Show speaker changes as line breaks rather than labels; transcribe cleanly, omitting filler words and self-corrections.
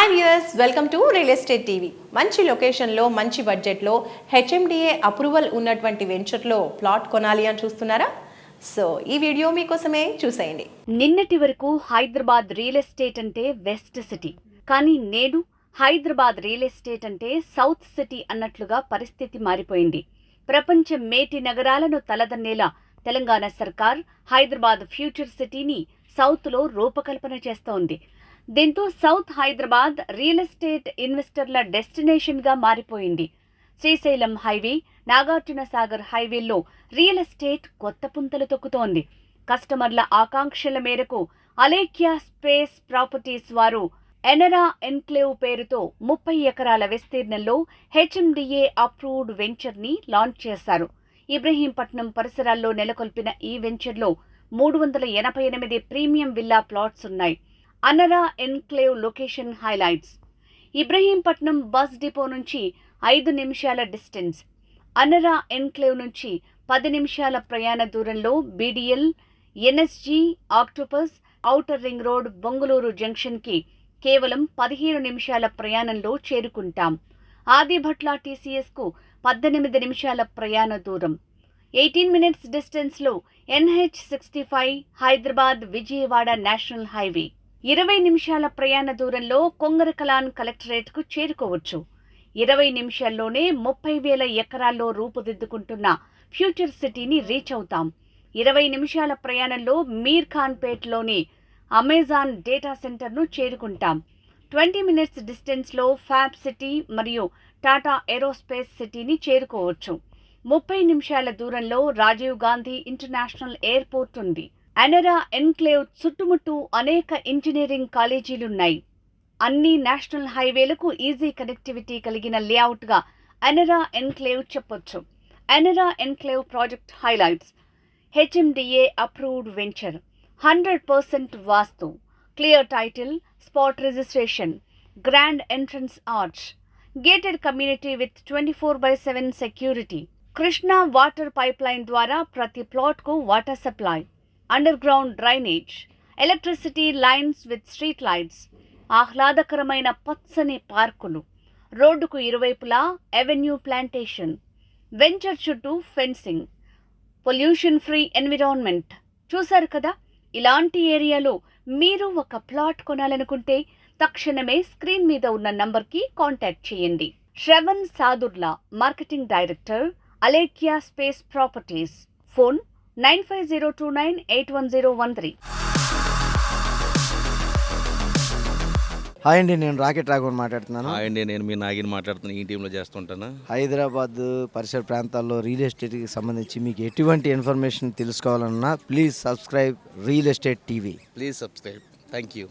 Hi viewers, welcome to real estate TV. మంచి లొకేషన్లో మంచి బడ్జెట్లో హెచ్ఎండిఏ అప్రూవల్ ఉన్నటువంటి వెంచర్లో ప్లాట్ కొనాలి అని చూస్తున్నారా? సో ఈ వీడియో మీకోసమే, చూసేయండి.
నిన్నటి వరకు హైదరాబాద్ రియల్ ఎస్టేట్ అంటే వెస్ట్ సిటీ, కానీ నేడు హైదరాబాద్ రియల్ ఎస్టేట్ అంటే సౌత్ సిటీ అన్నట్లుగా పరిస్థితి మారిపోయింది. ప్రపంచ మేటి నగరాలను తలదన్నేలా తెలంగాణ సర్కార్ హైదరాబాద్ ఫ్యూచర్ సిటీని సౌత్లో రూపకల్పన చేస్తోంది. దీంతో సౌత్ హైదరాబాద్ రియల్ ఎస్టేట్ ఇన్వెస్టర్ల డెస్టినేషన్గా మారిపోయింది. శ్రీశైలం హైవే, నాగార్జున సాగర్ హైవేల్లో రియల్ ఎస్టేట్ కొత్త పుంతలు తొక్కుతోంది. కస్టమర్ల ఆకాంక్షల మేరకు అలేఖ్య స్పేస్ ప్రాపర్టీస్ వారు ఎనరా ఎన్క్లేవ్ పేరుతో 30 ఎకరాల విస్తీర్ణంలో హెచ్ఎండిఏ అప్రూవ్డ్ వెంచర్ని లాంచ్ చేశారు. ఇబ్రహీంపట్నం పరిసరాల్లో నెలకొల్పిన ఈ వెంచర్లో 388 ప్రీమియం విల్లా ప్లాట్స్ ఉన్నాయి. అనరా enclave location highlights: Ibrahimpatnam bus depot నుంచి 5 నిమిషాల డిస్టెన్స్, అనరా ఎన్క్లేవ్ నుంచి 10 నిమిషాల ప్రయాణ దూరంలో BDL, NSG, Octopus, outer ring road, Bongaluru జంక్షన్కి కేవలం 15 నిమిషాల ప్రయాణంలో చేరుకుంటాం. ఆదిభట్ల టీసీఎస్కు 18 నిమిషాల ప్రయాణ దూరం. 18 మినిట్స్ డిస్టెన్స్లో NH65 Hyderabad Vijayawada national highway. 20 నిమిషాల ప్రయాణ దూరంలో కొంగరకలాన్ కలెక్టరేట్కు చేరుకోవచ్చు. 20 నిమిషాల్లోనే 30,000 ఎకరాల్లో రూపుదిద్దుకుంటున్న ఫ్యూచర్ సిటీని రీచ్ అవుతాం. 20 నిమిషాల ప్రయాణంలో మీర్ ఖాన్పేట్లోని అమెజాన్ డేటా సెంటర్ను చేరుకుంటాం. 20 మినిట్స్ డిస్టెన్స్లో ఫ్యాబ్ సిటీ మరియు టాటా ఏరోస్పేస్ సిటీని చేరుకోవచ్చు. 30 నిమిషాల దూరంలో రాజీవ్ గాంధీ ఇంటర్నేషనల్ ఎయిర్పోర్ట్ ఉంది. అనరా ఎన్క్లేవ్ చుట్టుముట్టు అనేక ఇంజనీరింగ్ కాలేజీలున్నాయి. అన్ని నేషనల్ హైవేలకు ఈజీ కనెక్టివిటీ కలిగిన లేఅవుట్గా అనరా ఎన్క్లేవ్ చెప్పొచ్చు. Anara enclave project highlights: HMDA approved venture, 100% vastu, clear title, spot registration, grand entrance arch, gated community with 24/7 security, Krishna water pipeline ద్వారా ప్రతి ప్లాట్కు water supply, underground drainage, electricity lines with street lights, ఆహ్లాదకరమైన పచ్చని పార్కులు, రోడ్డుకు ఇరువైపులా అవెన్యూ ప్లాంటేషన్, వెంచర్ చుట్టూ fencing, pollution free environment. చూశారు కదా, ఇలాంటి ఏరియాలో మీరు ఒక ప్లాట్ కొనాలనుకుంటే తక్షణమే స్క్రీన్ మీద ఉన్న నంబర్కి కాంటాక్ట్ చేయండి. Shravan Sadurla, marketing director, Alekhya space properties. Phone 9502981013.
Hi అండి, నేను రాకెట్ రాఘవన్ మాట్లాడుతున్నాను.
హాయ్ అండి, నేను మీ నాగిని మాట్లాడుతున్నాను. ఈ టీంలో చేస్తుంటాను.
హైదరాబాద్ పరిసర ప్రాంతాల్లో రియల్ ఎస్టేట్కి సంబంధించి మీకు ఎటువంటి ఇన్ఫర్మేషన్ తెలుసుకోవాలన్నా please subscribe real estate TV.
Please subscribe. Thank you.